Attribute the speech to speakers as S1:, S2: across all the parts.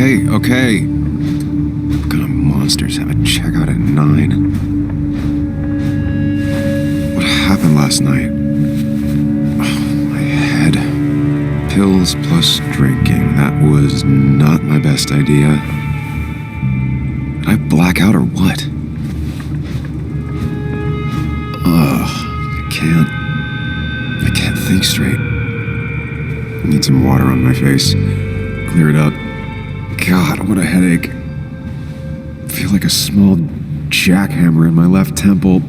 S1: Okay. What kind of monsters have a checkout at 9? What happened last night? Oh, my head. Pills plus drinking. That was not my best idea. Did I black out or what? I can't think straight. I need some water on my face. Clear it up. God, what a headache. I feel like a small jackhammer in my left temple.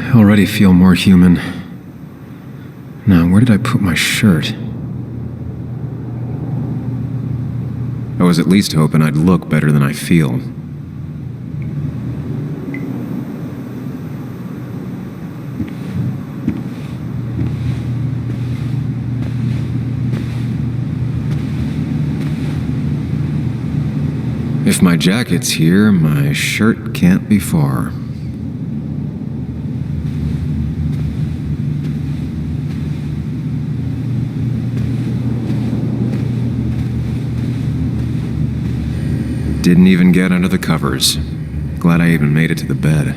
S1: I already feel more human. Now, where did I put my shirt? I was at least hoping I'd look better than I feel. If my jacket's here, my shirt can't be far. Didn't even get under the covers. Glad I even made it to the bed.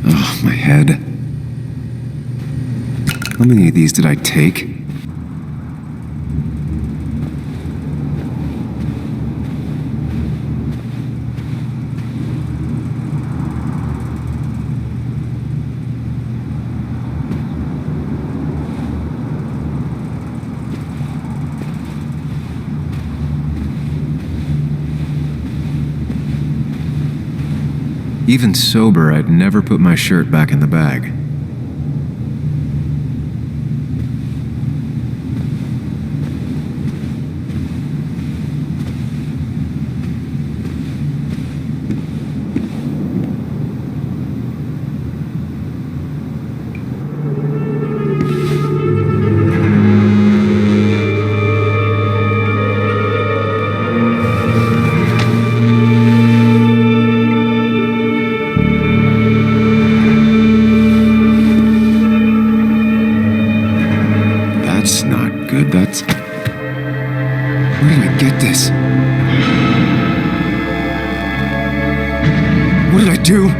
S1: Oh, my head. How many of these did I take? Even sober, I'd never put my shirt back in the bag. Where did I get this? What did I do?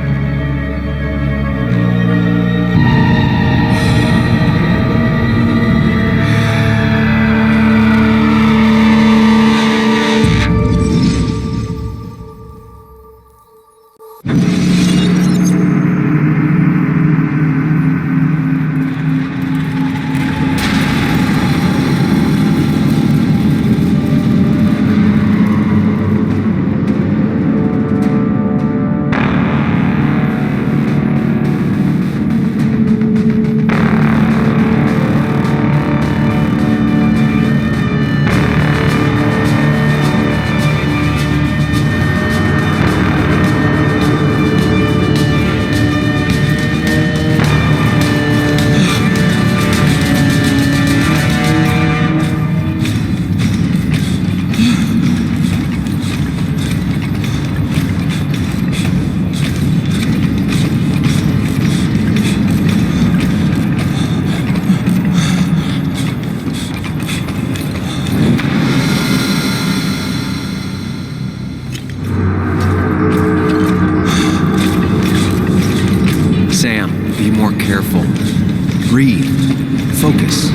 S1: Careful. Breathe. Focus.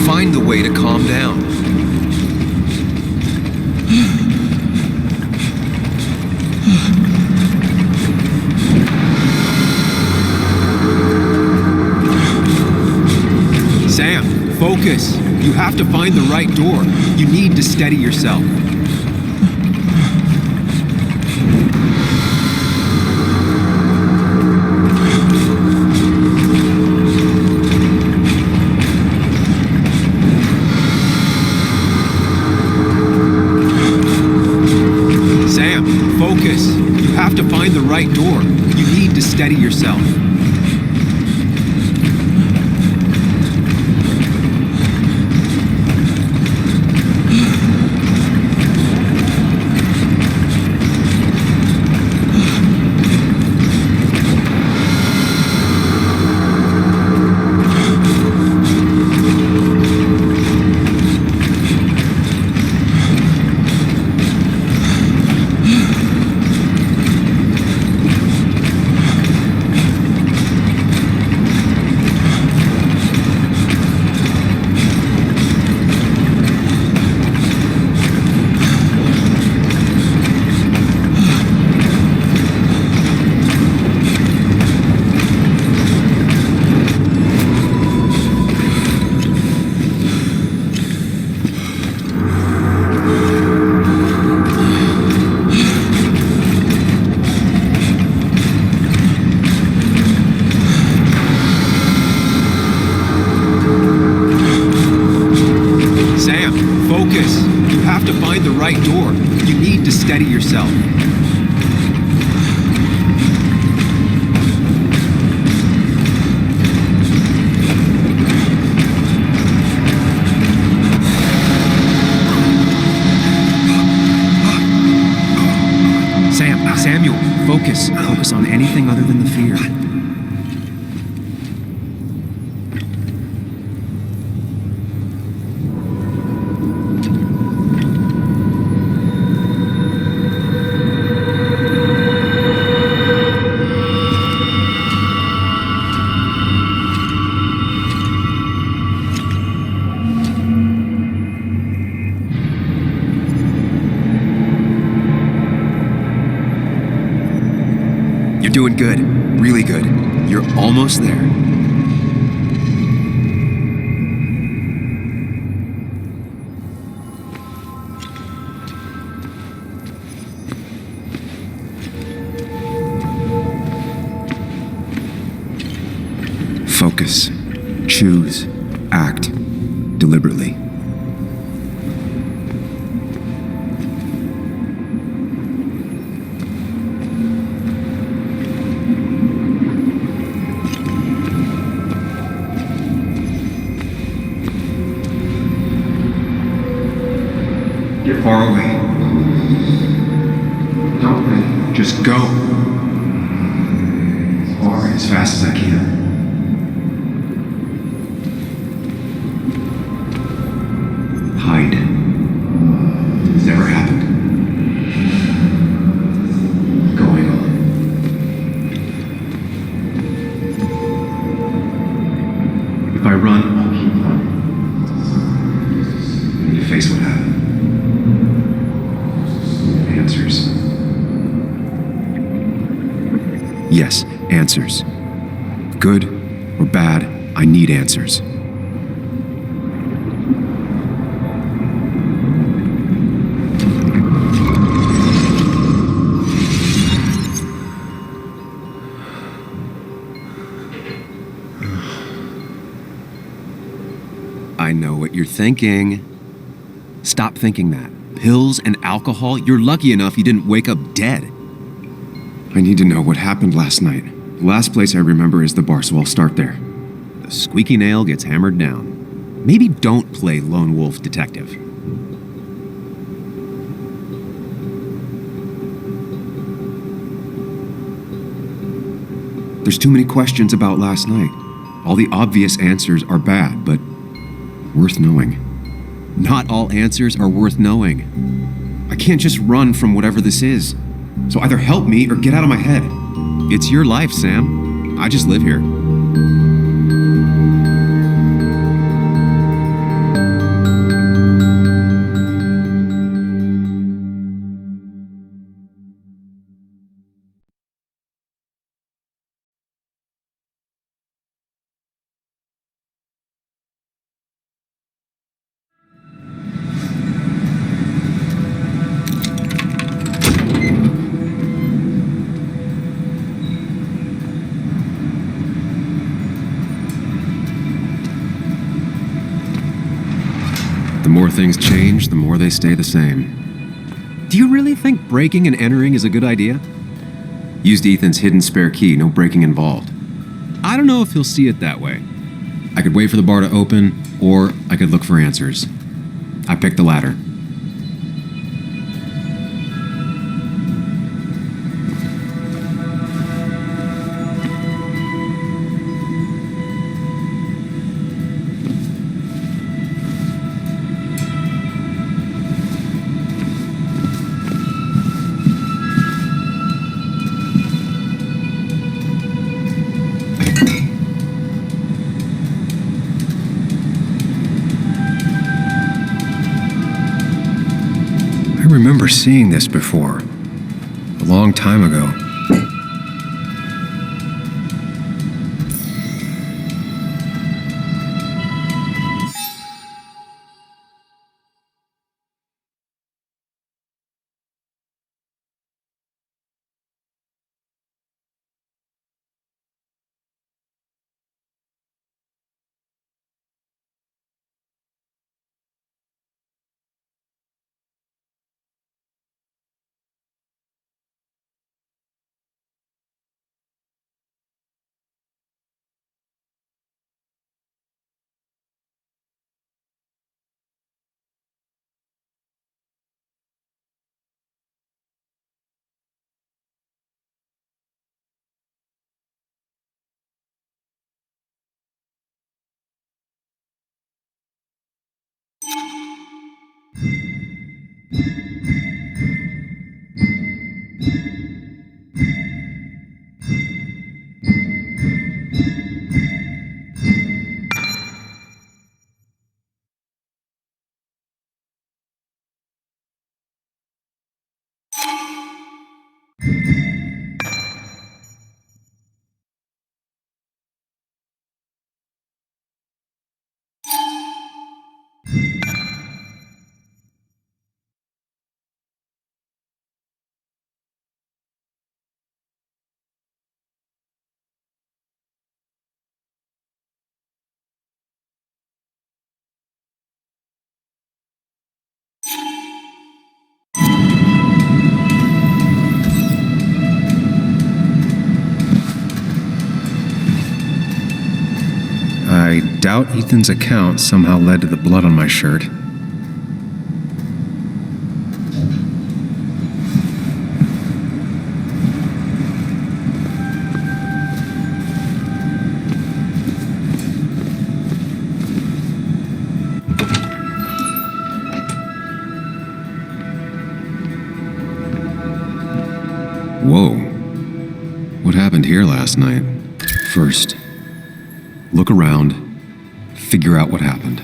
S1: Find the way to calm down. Sam, focus. You have to find the right door. You need to steady yourself.
S2: right door. You need to steady yourself. Steady yourself. Samuel, focus. Focus on anything other than the fear. You're doing good. Really good. You're almost there.
S1: Focus. Choose. Act. Deliberately. Get far away. Don't think. Just go. Or as fast as I can. Hide. It's never happened. Going on. If I run, I'll keep running. I need to face what happened. Answers. Yes, answers. Good or bad, I need answers.
S2: I know what you're thinking. Stop thinking that. Pills and alcohol, you're lucky enough you didn't wake up dead.
S1: I need to know what happened last night. The last place I remember is the bar, so I'll start there.
S2: The squeaky nail gets hammered down. Maybe don't play lone wolf detective.
S1: There's too many questions about last night. All the obvious answers are bad, but worth knowing.
S2: Not all answers are worth knowing.
S1: I can't just run from whatever this is. So either help me or get out of my head.
S2: It's your life, Sam. I just live here.
S1: The more things change, the more they stay the same.
S2: Do you really think breaking and entering is a good idea? Used Ethan's hidden spare key, no breaking involved. I don't know if he'll see it that way. I could wait for the bar to open, or I could look for answers. I picked the latter.
S1: I remember seeing this before, a long time ago. I doubt Ethan's account somehow led to the blood on my shirt.
S2: Whoa. What happened here last night? First, look around, figure out what happened.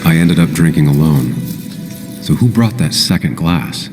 S2: I ended up drinking alone. So who brought that second glass?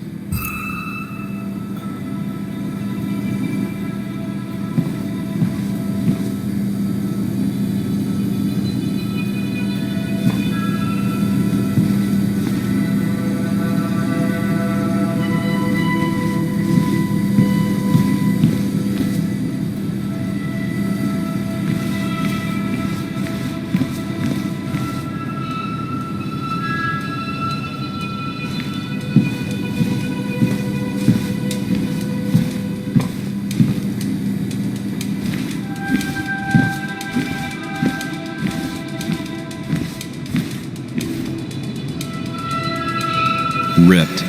S2: Ripped.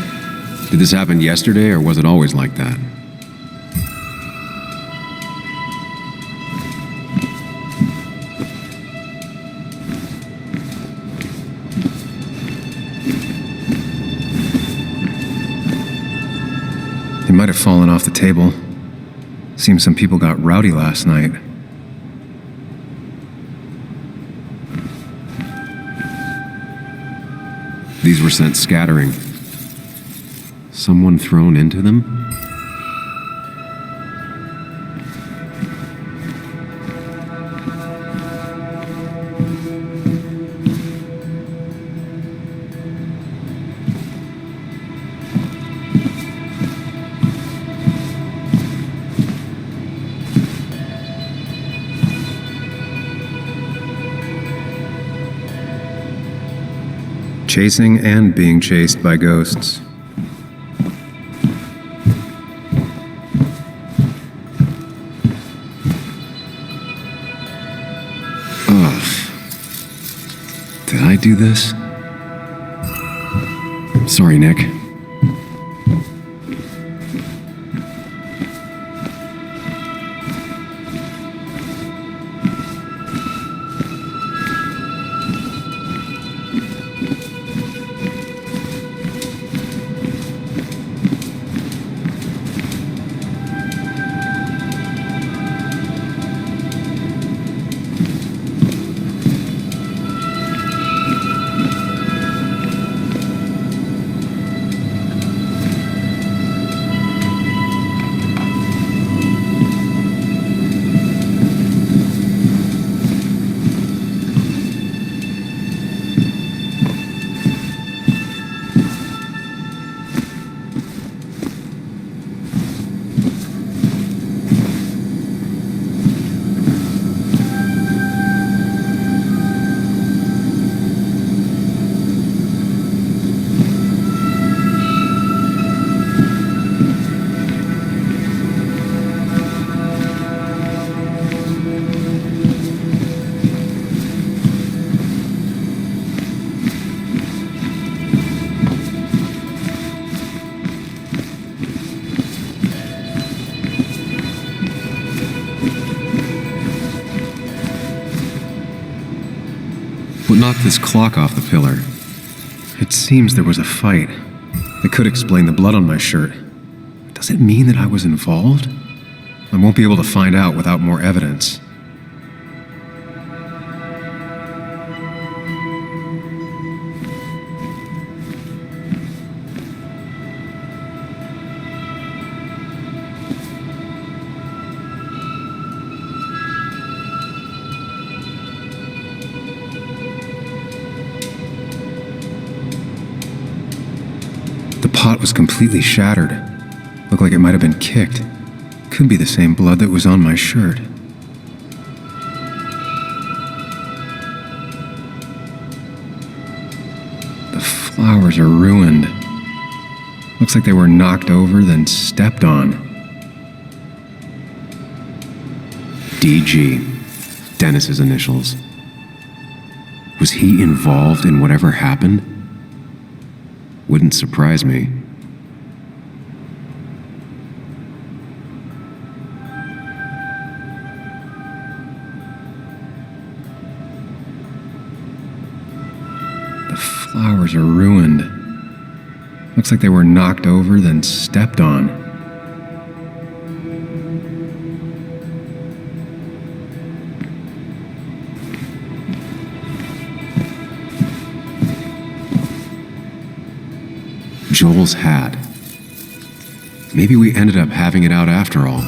S2: Did this happen yesterday, or was it always like that?
S1: It might have fallen off the table. Seems some people got rowdy last night.
S2: These were sent scattering. Someone thrown into them?
S1: Chasing and being chased by ghosts.
S2: Did I do this? Sorry, Nick. What knocked this clock off the pillar?
S1: It seems there was a fight. It could explain the blood on my shirt. Does it mean that I was involved? I won't be able to find out without more evidence. The pot was completely shattered. Looked like it might have been kicked. Could be the same blood that was on my shirt. The flowers are ruined. Looks like they were knocked over, then stepped on.
S2: DG. Dennis's initials. Was he involved in whatever happened? Wouldn't surprise me.
S1: The flowers are ruined. Looks like they were knocked over, then stepped on.
S2: Joel's hat. Maybe we ended up having it out after all.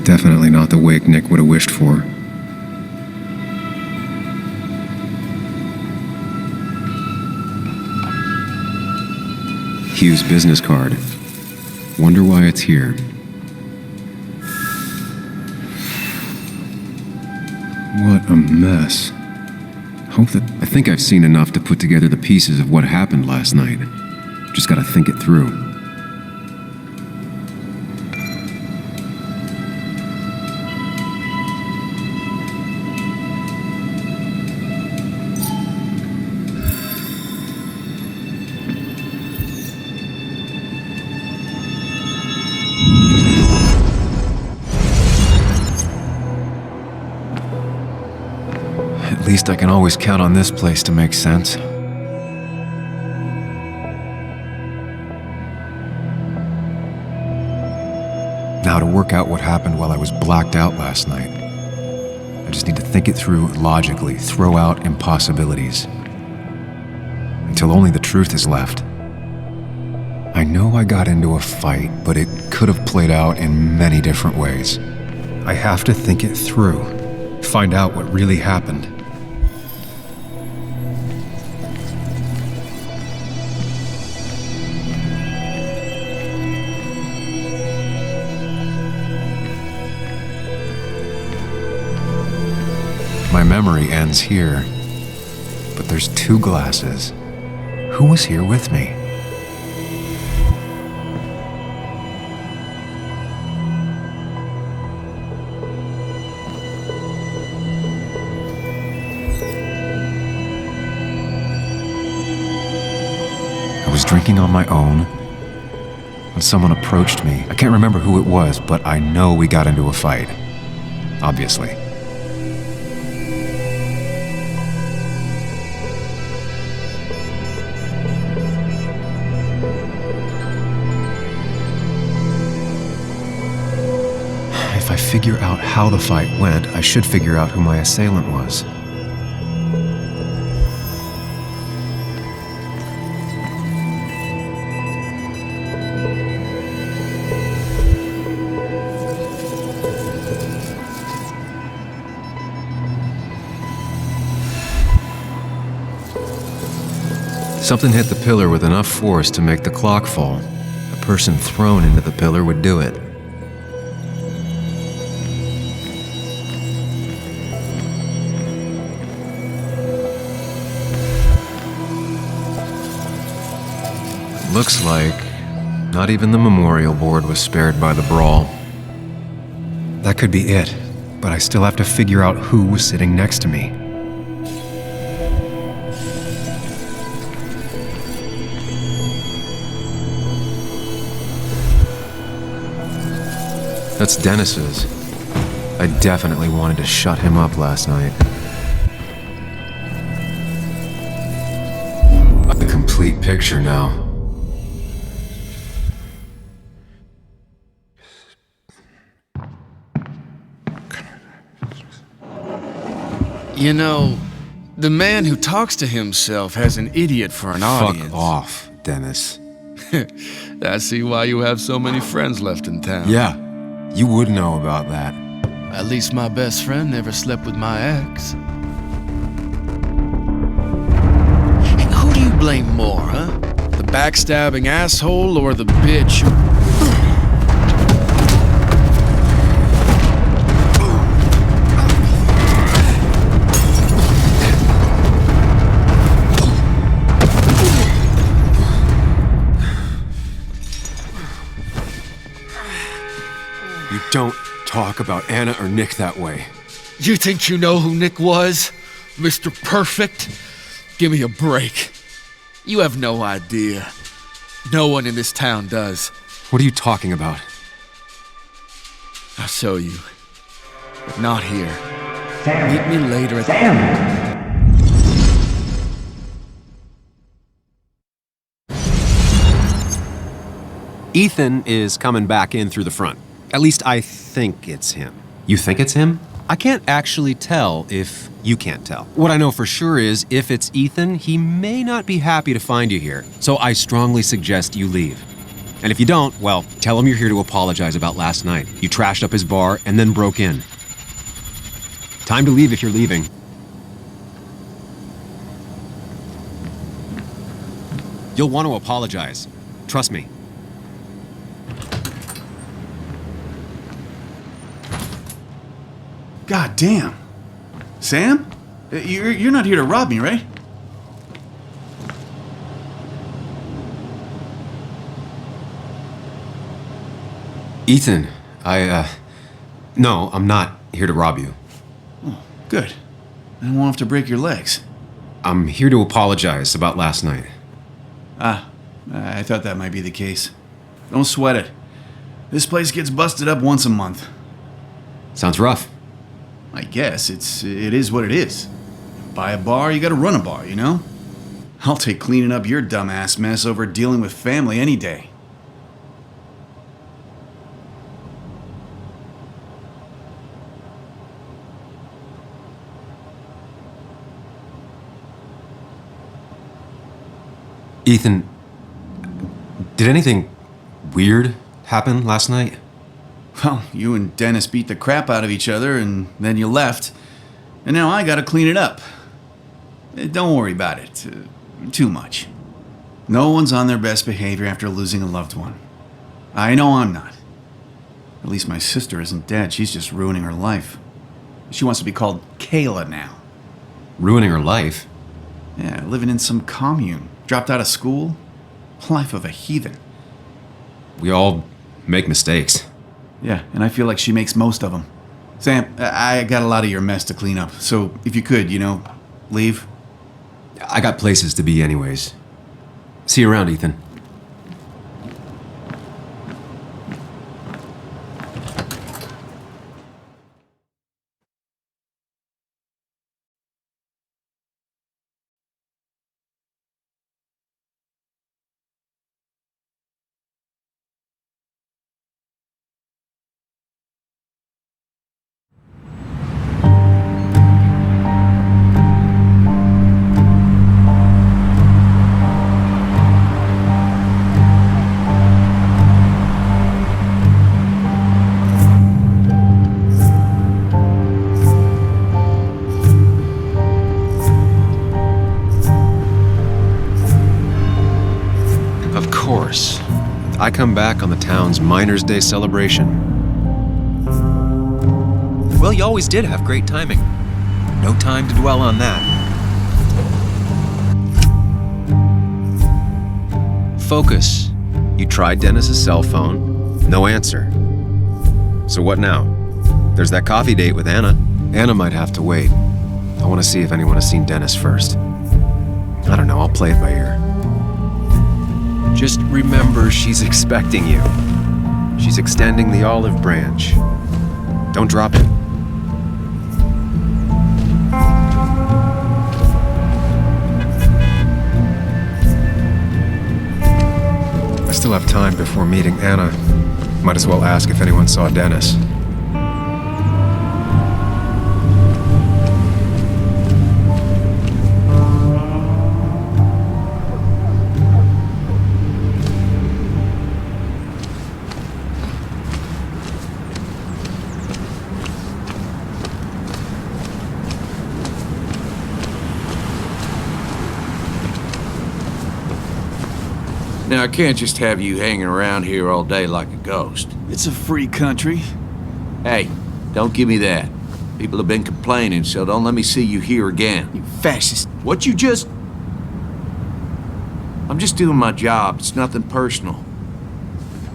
S1: Definitely not the wake Nick would have wished for.
S2: Hugh's business card. Wonder why it's here.
S1: What a mess.
S2: I think I've seen enough to put together the pieces of what happened last night. Just gotta think it through.
S1: At least I can always count on this place to make sense. Now to work out what happened while I was blacked out last night. I just need to think it through logically, throw out impossibilities. Until only the truth is left. I know I got into a fight, but it could have played out in many different ways. I have to think it through. find out what really happened. My memory ends here, but there's 2 glasses. Who was here with me? I was drinking on my own when someone approached me. I can't remember who it was, but I know we got into a fight. Obviously. If I figure out how the fight went, I should figure out who my assailant was. Something hit the pillar with enough force to make the clock fall. A person thrown into the pillar would do it. Looks like not even the memorial board was spared by the brawl. That could be it, but I still have to figure out who was sitting next to me. That's Dennis's. I definitely wanted to shut him up last night. A complete picture now.
S3: You know, the man who talks to himself has an idiot for an audience.
S1: Fuck off, Dennis.
S3: I see why you have so many friends left in town.
S1: Yeah, you would know about that.
S3: At least my best friend never slept with my ex. And who do you blame more, huh? The backstabbing asshole or the bitch who...
S1: Don't talk about Anna or Nick that way.
S3: You think you know who Nick was? Mr. Perfect? Give me a break. You have no idea. No one in this town does.
S1: What are you talking about?
S3: I'll show you. But not here.
S4: Sam.
S3: Meet me later at
S4: Sam.
S2: Ethan is coming back in through the front. At least I think it's him. You think it's him? I can't actually tell if you can't tell. What I know for sure is if it's Ethan, he may not be happy to find you here. So I strongly suggest you leave. And if you don't, well, tell him you're here to apologize about last night. You trashed up his bar and then broke in. Time to leave if you're leaving. You'll want to apologize. Trust me.
S5: God damn. Sam? You're not here to rob me, right?
S2: Ethan, no, I'm not here to rob you.
S5: Oh, good. I won't have to break your legs.
S2: I'm here to apologize about last night.
S5: I thought that might be the case. Don't sweat it. This place gets busted up once a month.
S2: Sounds rough.
S5: I guess it is what it is. Buy a bar, you gotta run a bar, you know? I'll take cleaning up your dumbass mess over dealing with family any day.
S2: Ethan, did anything weird happen last night?
S5: Well, you and Dennis beat the crap out of each other and then you left. And now I gotta clean it up. Don't worry about it too much. No one's on their best behavior after losing a loved one. I know I'm not. At least my sister isn't dead. She's just ruining her life. She wants to be called Kayla now.
S2: Ruining her life?
S5: Yeah, living in some commune. Dropped out of school. Life of a heathen.
S2: We all make mistakes.
S5: Yeah, and I feel like she makes most of them. Sam, I got a lot of your mess to clean up. So if you could, leave.
S2: I got places to be anyways. See you around, Ethan. Of course. I come back on the town's Miners' Day celebration. Well, you always did have great timing. No time to dwell on that. Focus. You tried Dennis's cell phone. No answer. So what now? There's that coffee date with Anna. Anna might have to wait. I want to see if anyone has seen Dennis first. I don't know, I'll play it by ear. Just remember she's expecting you. She's extending the olive branch. Don't drop it. I still have time before meeting Anna. Might as well ask if anyone saw Dennis.
S6: Now, I can't just have you hanging around here all day like a ghost.
S5: It's a free country.
S6: Hey, don't give me that. People have been complaining, so don't let me see you here again.
S5: You fascist.
S6: What you just... I'm just doing my job. It's nothing personal.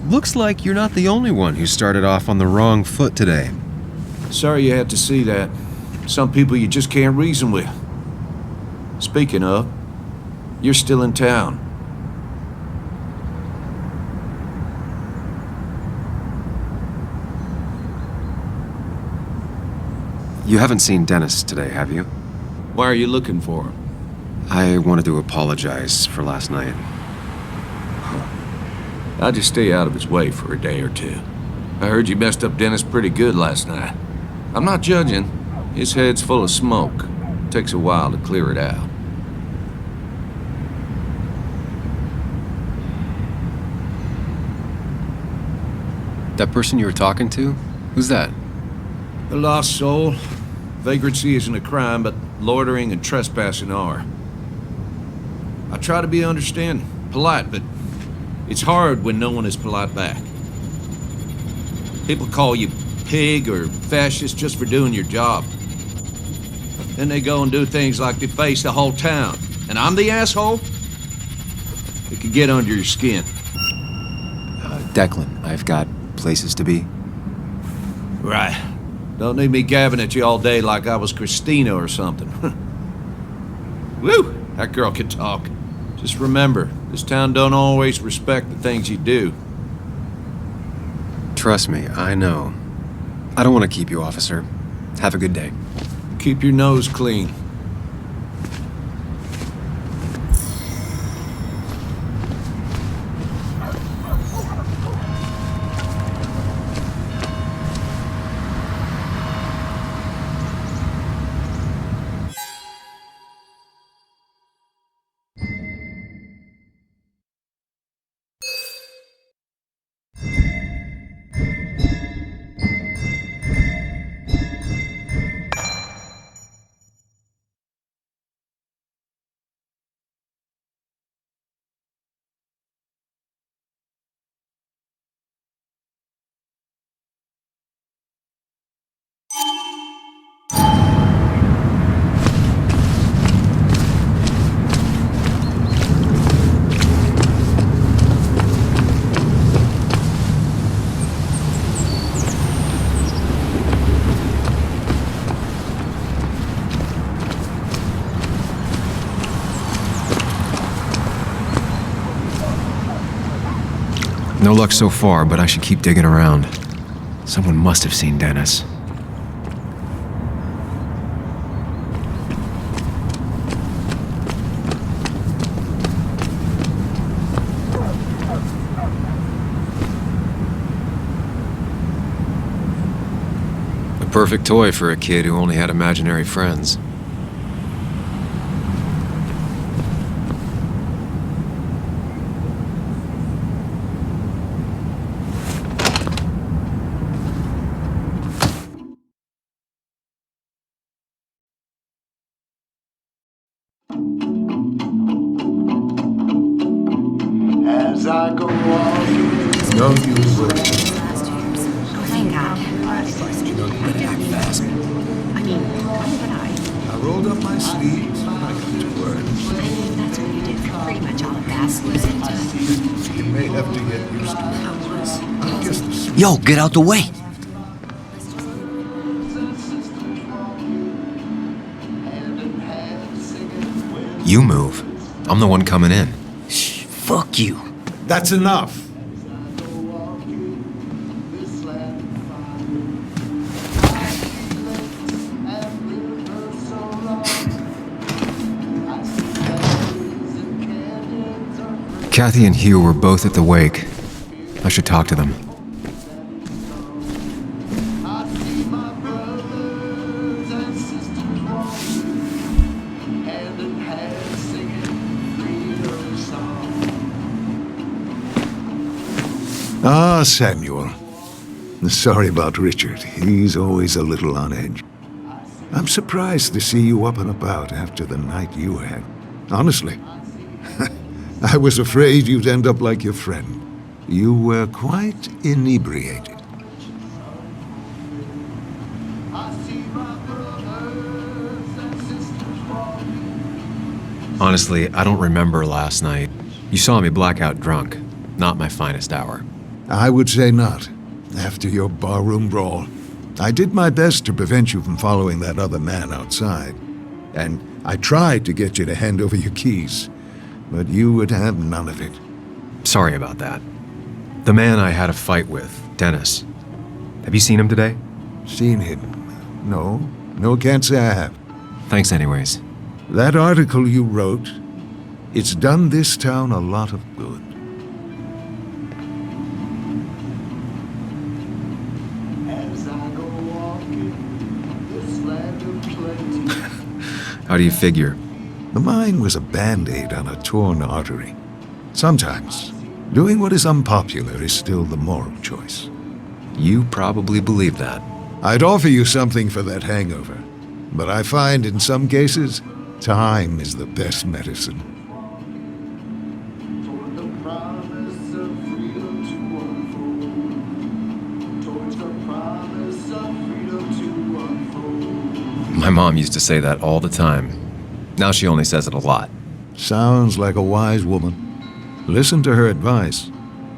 S2: Looks like you're not the only one who started off on the wrong foot today.
S6: Sorry you had to see that. Some people you just can't reason with. Speaking of, you're still in town.
S2: You haven't seen Dennis today, have you?
S6: Why are you looking for him?
S2: I wanted to apologize for last night.
S6: I'll just stay out of his way for a day or two. I heard you messed up Dennis pretty good last night. I'm not judging. His head's full of smoke. Takes a while to clear it out.
S2: That person you were talking to? Who's that?
S6: A lost soul. Vagrancy isn't a crime, but loitering and trespassing are. I try to be understanding, polite, but it's hard when no one is polite back. People call you pig or fascist just for doing your job. Then they go and do things like deface the whole town. And I'm the asshole? It can get under your skin.
S2: Declan, I've got places to be.
S6: Right. Don't need me gabbing at you all day like I was Christina or something. Woo! That girl can talk. Just remember, this town don't always respect the things you do.
S2: Trust me, I know. I don't want to keep you, officer. Have a good day.
S6: Keep your nose clean.
S2: No luck so far, but I should keep digging around. Someone must have seen Dennis. A perfect toy for a kid who only had imaginary friends.
S7: As I go walking,
S8: No use with
S9: Thank God. You know, you better act fast. I mean, when did I
S8: I rolled up my sleeves and I got to work.
S9: That's what you did for pretty much all of Basswood.
S8: You may have to get used to it. I'm just a sweet
S10: Yo, get out the way!
S2: You move. I'm the one coming in.
S10: Shh, fuck you.
S8: That's enough.
S2: Kathy and Hugh were both at the wake. I should talk to them.
S8: Ah, Samuel. Sorry about Richard. He's always a little on edge. I'm surprised to see you up and about after the night you had. Honestly. I was afraid you'd end up like your friend. You were quite inebriated.
S2: Honestly, I don't remember last night. You saw me blackout drunk. Not my finest hour.
S8: I would say not. After your barroom brawl, I did my best to prevent you from following that other man outside. And I tried to get you to hand over your keys, but you would have none of it.
S2: Sorry about that. The man I had a fight with, Dennis. Have you seen him today?
S8: Seen him? No. No, can't say I have.
S2: Thanks anyways.
S8: That article you wrote, it's done this town a lot of good.
S7: as I go walking, this land of plenty.
S2: How do you figure?
S8: The mine was a band-aid on a torn artery. Sometimes, doing what is unpopular is still the moral choice.
S2: You probably believe that.
S8: I'd offer you something for that hangover, but I find in some cases, time is the best medicine.
S7: Toward the promise of freedom to unfold. Towards the promise of freedom to unfold.
S2: My mom used to say that all the time. Now she only says it a lot.
S8: Sounds like a wise woman. Listen to her advice.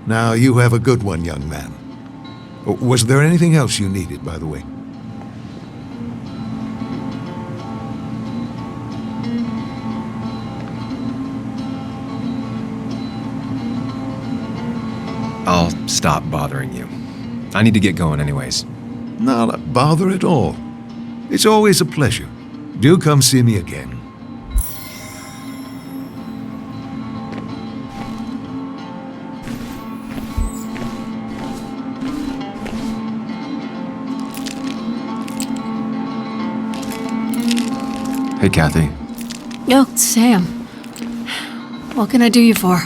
S8: Now you have a good one, young man. Was there anything else you needed, by the way?
S2: I'll stop bothering you. I need to get going anyways.
S8: Not a bother at all. It's always a pleasure. Do come see me again.
S2: Hey, Kathy.
S11: Yo, Sam. What can I do you for?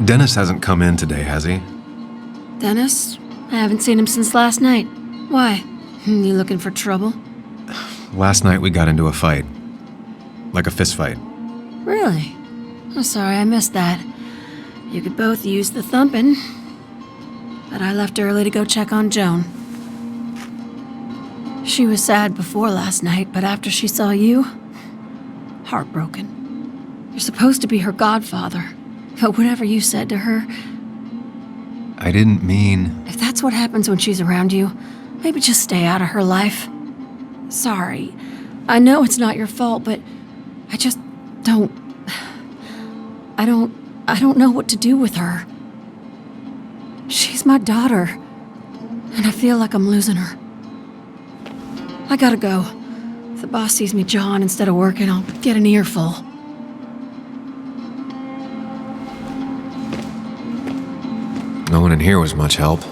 S2: Dennis hasn't come in today, has he?
S11: Dennis? I haven't seen him since last night. Why? You looking for trouble?
S2: Last night we got into a fight. Like a fist fight.
S11: Really? I'm sorry I missed that. You could both use the thumping. But I left early to go check on Joan. She was sad before last night, but after she saw you, heartbroken. You're supposed to be her godfather, but whatever you said to her,
S2: I didn't mean...
S11: if that's what happens when she's around you, maybe just stay out of her life. Sorry. I know it's not your fault, but I don't know what to do with her. She's my daughter, and I feel like I'm losing her. I gotta go. If the boss sees me jawing instead of working, I'll get an earful.
S2: No one in here was much help.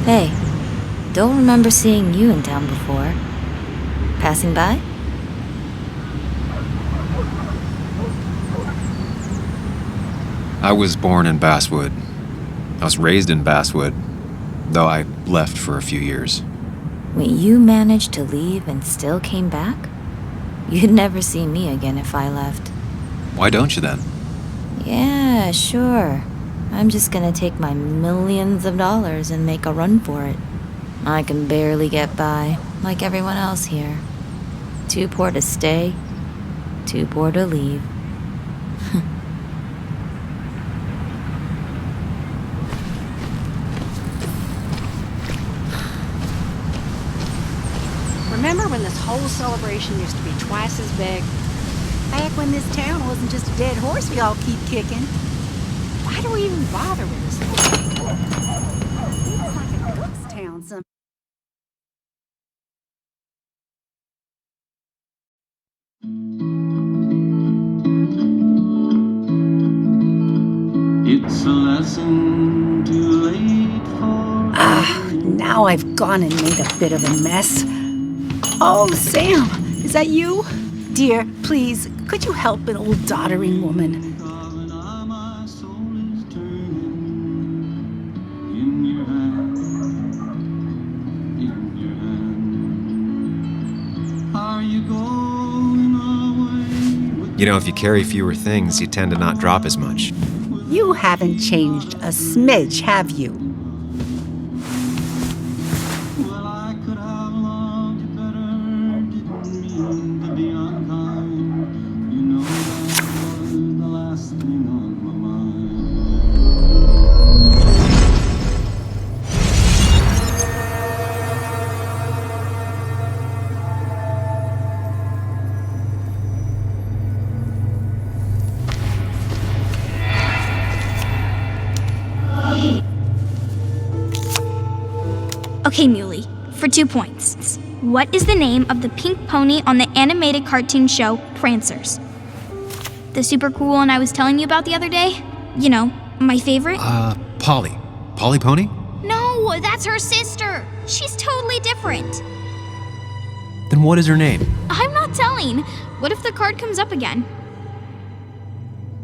S12: Hey, don't remember seeing you in town before. Passing by?
S2: I was born in Basswood. I was raised in Basswood, though I left for a few years.
S12: Wait, you managed to leave and still came back? You'd never see me again if I left.
S2: Why don't you then?
S12: Yeah, sure. I'm just gonna take my millions of dollars and make a run for it. I can barely get by, like everyone else here. Too poor to stay, too poor to leave.
S9: Remember when this whole celebration used to be twice as big? Back when this town wasn't just a dead horse we all keep kicking. Why do we even bother with this thing? Feels like a ghost town some.
S7: It's a lesson too late for.
S9: Now I've gone and made a bit of a mess. Oh, Sam, is that you? Dear, please, could you help an old doddering woman?
S2: You know, if you carry fewer things, you tend to not drop as much.
S9: You haven't changed a smidge, have you?
S7: Well, I could have loved you better, didn't mean to be unkind. You know that was the last thing on my mind.
S13: Okay, Muley, for 2 points. What is the name of the pink pony on the animated cartoon show Prancers? The super cool one I was telling you about the other day? You know, my favorite?
S2: Polly. Polly Pony?
S13: No, that's her sister. She's totally different.
S2: Then what is her name?
S13: I'm not telling. What if the card comes up again?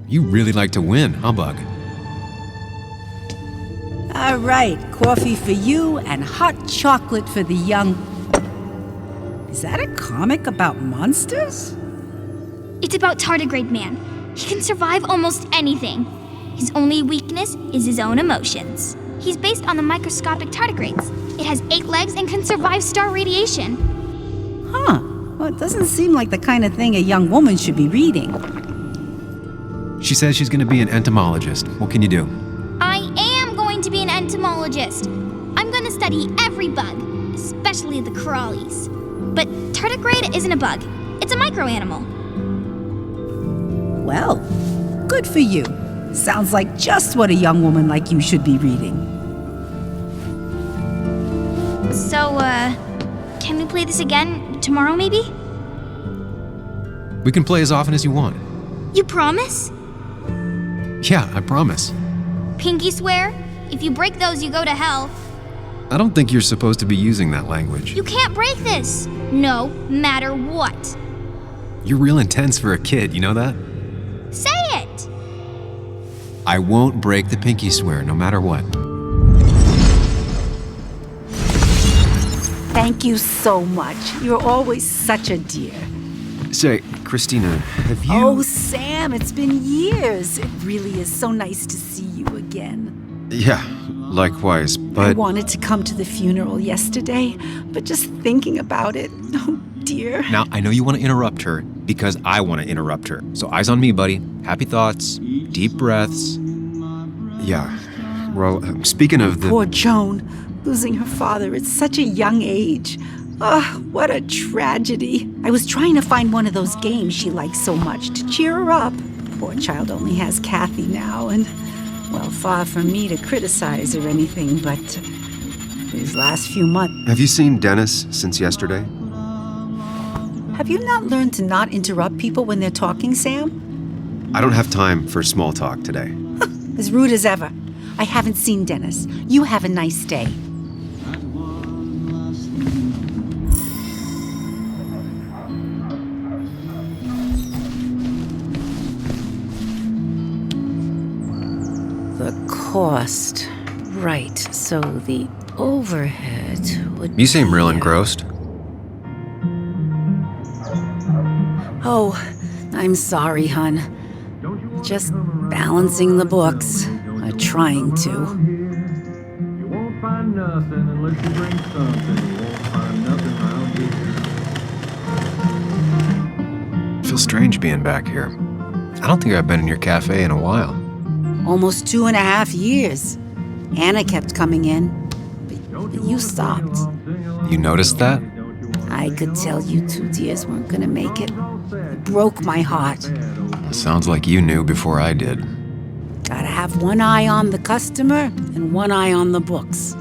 S2: You really like to win, huh, Bug?
S9: All right, coffee for you and hot chocolate for the young. Is that a comic about monsters?
S13: It's about Tardigrade Man. He can survive almost anything. His only weakness is his own emotions. He's based on the microscopic tardigrades. It has 8 legs and can survive star radiation.
S9: Huh. Well, it doesn't seem like the kind of thing a young woman should be reading.
S2: She says she's gonna be an entomologist. What can you do?
S13: I am going to be an entomologist. I'm going to study every bug, especially the crawlies. But tardigrade isn't a bug. It's a microanimal.
S9: Well, good for you. Sounds like just what a young woman like you should be reading.
S13: So, can we play this again tomorrow, maybe?
S2: We can play as often as you want.
S13: You promise?
S2: Yeah, I promise.
S13: Pinky swear? If you break those, you go to hell.
S2: I don't think you're supposed to be using that language.
S13: You can't break this, no matter what.
S2: You're real intense for a kid, you know that?
S13: Say it!
S2: I won't break the pinky swear, no matter what.
S9: Thank you so much. You're always such a dear.
S2: Say, Christina, have you...
S9: Oh, Sam, it's been years. It really is so nice to see you again.
S2: Yeah, likewise, but...
S9: I wanted to come to the funeral yesterday, but just thinking about it, oh dear.
S2: Now, I know you want to interrupt her because I want to interrupt her. So eyes on me, buddy. Happy thoughts, deep breaths. Yeah, well, speaking of the...
S9: Poor Joan, losing her father at such a young age. Oh, what a tragedy. I was trying to find one of those games she likes so much to cheer her up. Poor child only has Kathy now, and, well, far from me to criticize or anything, but these last few months...
S2: Have you seen Dennis since yesterday?
S9: Have you not learned to not interrupt people when they're talking, Sam?
S2: I don't have time for small talk today.
S9: As rude as ever. I haven't seen Dennis. You have a nice day. The cost. Right, so the overhead would
S2: You seem real
S9: be,
S2: engrossed.
S9: Oh, I'm sorry, hun. Just balancing the books. Trying to.
S7: You won't find nothing unless you bring something. You won't find nothing around here.
S2: Feels strange being back here. I don't think I've been in your cafe in a while.
S9: Almost 2.5 years. Anna kept coming in, but you stopped.
S2: You noticed that?
S9: I could tell you two dears weren't gonna make it. It broke my heart.
S2: Sounds like you knew before I did.
S9: Gotta have one eye on the customer and one eye on the books.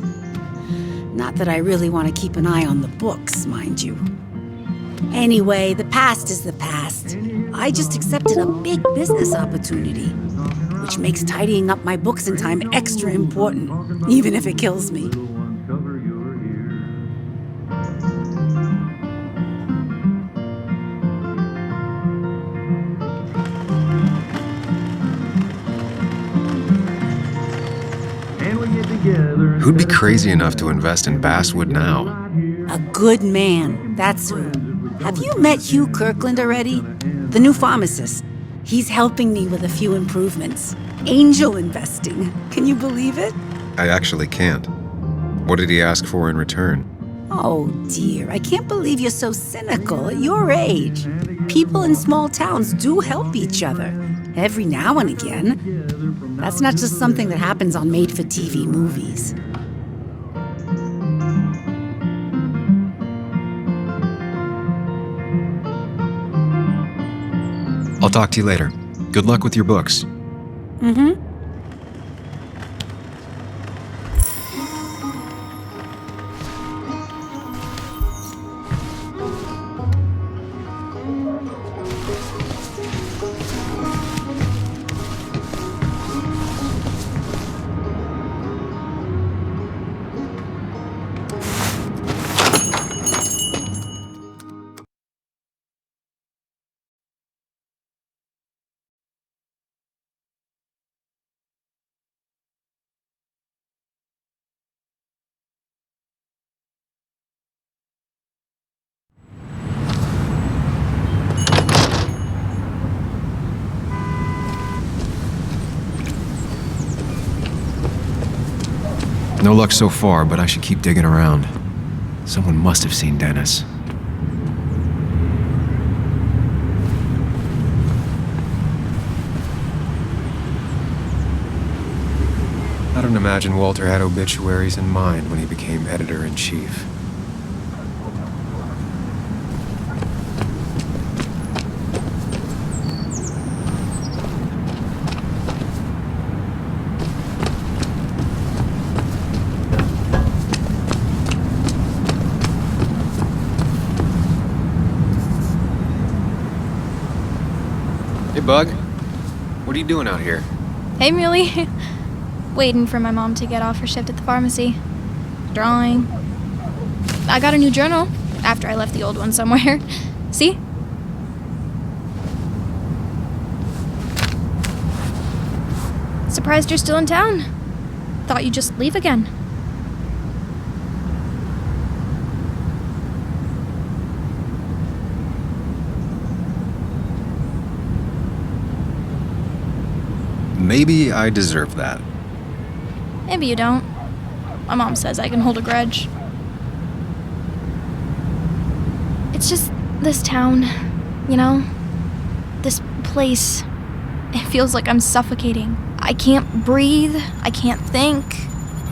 S9: Not that I really want to keep an eye on the books, mind you. Anyway, the past is the past. I just accepted a big business opportunity, which makes tidying up my books in time extra important, even if it kills me.
S2: Who'd be crazy enough to invest in Basswood now?
S9: A good man, that's who. Have you met Hugh Kirkland already? The new pharmacist. He's helping me with a few improvements. Angel investing. Can you believe it?
S2: I actually can't. What did he ask for in return?
S9: Oh dear, I can't believe you're so cynical at your age. People in small towns do help each other, every now and again. That's not just something that happens on made-for-TV movies.
S2: I'll talk to you later. Good luck with your books.
S9: Mm-hmm.
S2: No luck so far, but I should keep digging around. Someone must have seen Dennis. I don't imagine Walter had obituaries in mind when he became editor-in-chief. Hey, Bug. What are you doing out here?
S13: Hey, Muley. Waiting for my mom to get off her shift at the pharmacy. Drawing. I got a new journal after I left the old one somewhere. See? Surprised you're still in town. Thought you'd just leave again.
S2: Maybe I deserve that.
S13: Maybe you don't. My mom says I can hold a grudge. It's just this town, you know? This place. It feels like I'm suffocating. I can't breathe. I can't think.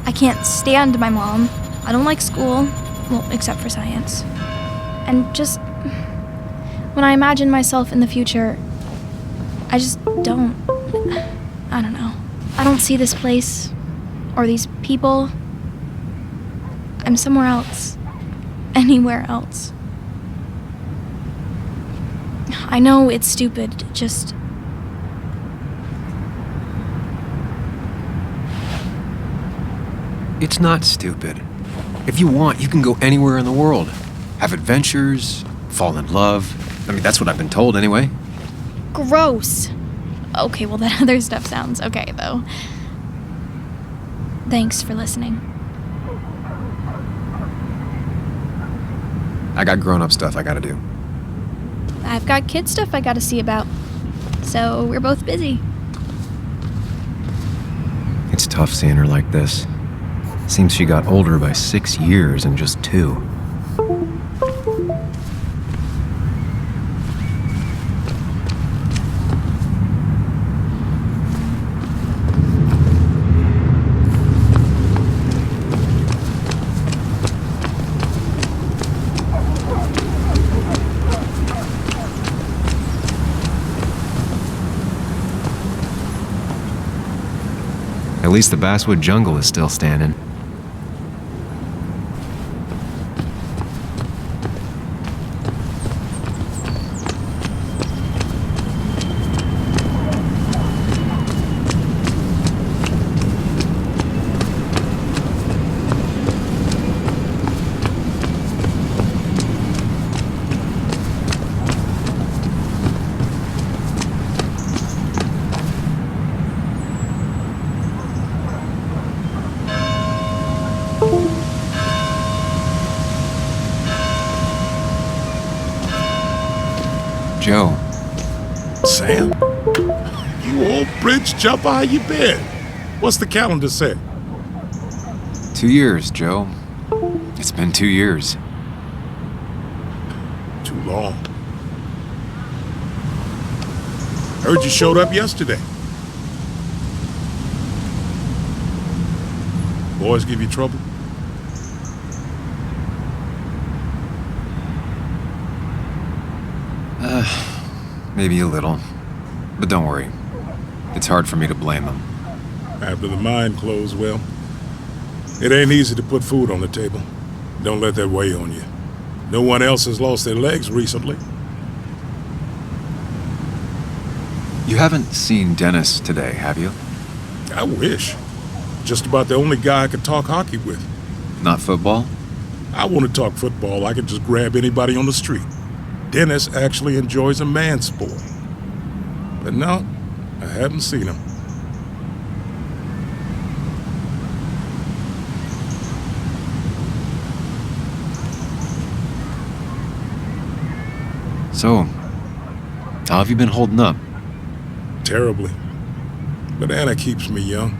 S13: I can't stand my mom. I don't like school. Well, except for science. And just... when I imagine myself in the future, I just don't... I don't know. I don't see this place. Or these people. I'm somewhere else. Anywhere else. I know it's stupid, just...
S2: It's not stupid. If you want, you can go anywhere in the world. Have adventures, fall in love. I mean, that's what I've been told anyway.
S13: Gross. Okay, well, that other stuff sounds okay, though. Thanks for listening.
S2: I got grown-up stuff I gotta do.
S13: I've got kid stuff I gotta see about. So we're both busy.
S2: It's tough seeing her like this. Seems she got older by 6 years in just 2. At least the Basswood jungle is still standing. Joe.
S14: Sam? You old bridge jumper, how you been? What's the calendar say?
S2: 2 years, Joe. It's been 2 years.
S14: Too long. Heard you showed up yesterday. Boys give you trouble?
S2: Maybe a little. But don't worry. It's hard for me to blame them.
S14: After the mine closed, well, it ain't easy to put food on the table. Don't let that weigh on you. No one else has lost their legs recently.
S2: You haven't seen Dennis today, have you?
S14: I wish. Just about the only guy I could talk hockey with.
S2: Not football?
S14: I want to talk football. I can just grab anybody on the street. Dennis actually enjoys a man's sport. But no, I haven't seen him.
S2: So, how have you been holding up?
S14: Terribly. But Anna keeps me young.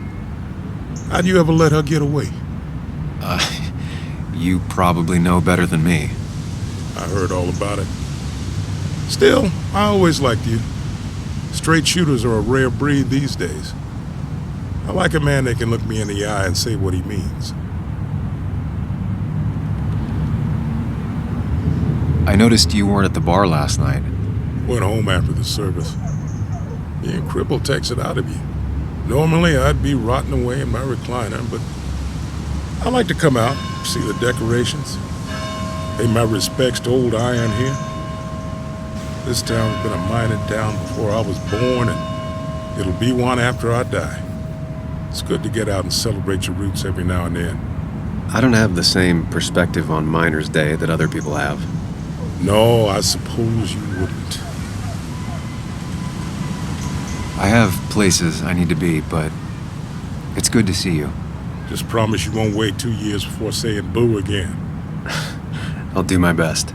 S14: How'd you ever let her get away?
S2: You probably know better than me.
S14: I heard all about it. Still, I always liked you. Straight shooters are a rare breed these days. I like a man that can look me in the eye and say what he means.
S2: I noticed you weren't at the bar last night.
S14: Went home after the service. Being crippled takes it out of you. Normally, I'd be rotting away in my recliner, but I like to come out, see the decorations, pay my respects to old Iron here. This town's been a mining town before I was born, and it'll be one after I die. It's good to get out and celebrate your roots every now and then.
S2: I don't have the same perspective on Miners' Day that other people have.
S14: No, I suppose you wouldn't.
S2: I have places I need to be, but good to see you.
S14: Just promise you won't wait 2 years before saying boo again.
S2: I'll do my best.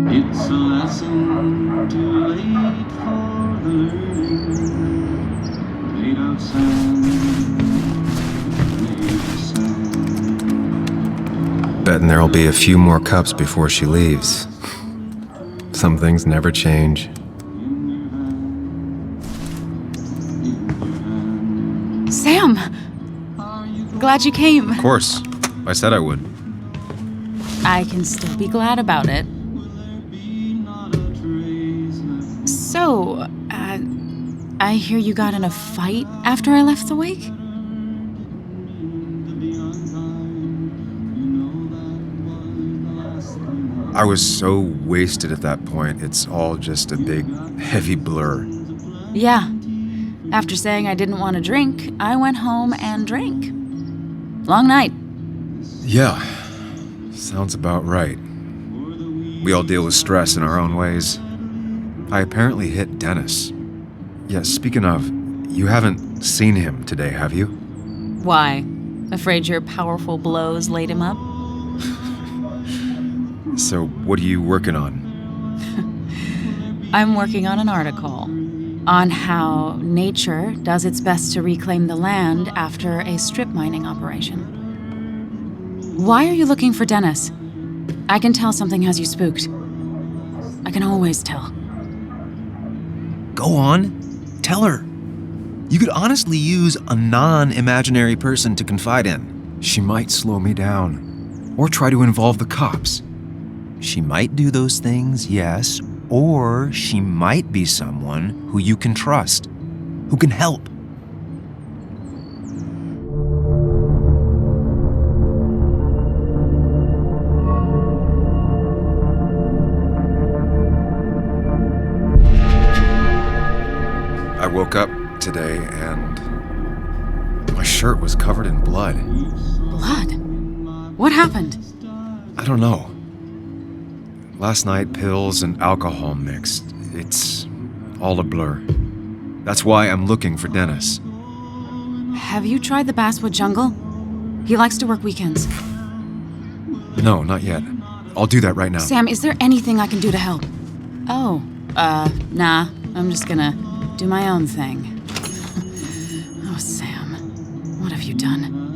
S7: It's a lesson too late for the learning. Made of sand, made of sand.
S2: Betting there'll be a few more cups before she leaves. Some things never change.
S15: Sam! Glad you came.
S2: Of course. I said I would.
S15: I can still be glad about it. So, I hear you got in a fight after I left the wake?
S2: I was so wasted at that point, it's all just a big, heavy blur.
S15: Yeah. After saying I didn't want to drink, I went home and drank. Long night.
S2: Yeah, sounds about right. We all deal with stress in our own ways. I apparently hit Dennis. Yeah, speaking of, you haven't seen him today, have you?
S15: Why? Afraid your powerful blows laid him up?
S2: So, what are you working on?
S15: I'm working on an article on how nature does its best to reclaim the land after a strip mining operation. Why are you looking for Dennis? I can tell something has you spooked. I can always tell.
S2: Go on, tell her. You could honestly use a non-imaginary person to confide in. She might slow me down, or try to involve the cops. She might do those things, yes, or she might be someone who you can trust, who can help. I woke up today and my shirt was covered in blood.
S15: Blood? What happened?
S2: I don't know. Last night, pills and alcohol mixed. It's all a blur. That's why I'm looking for Dennis.
S15: Have you tried the Basswood jungle? He likes to work weekends.
S2: No, not yet. I'll do that right now.
S15: Sam, is there anything I can do to help? Oh, nah. I'm just gonna do my own thing. Oh, Sam, what have you done?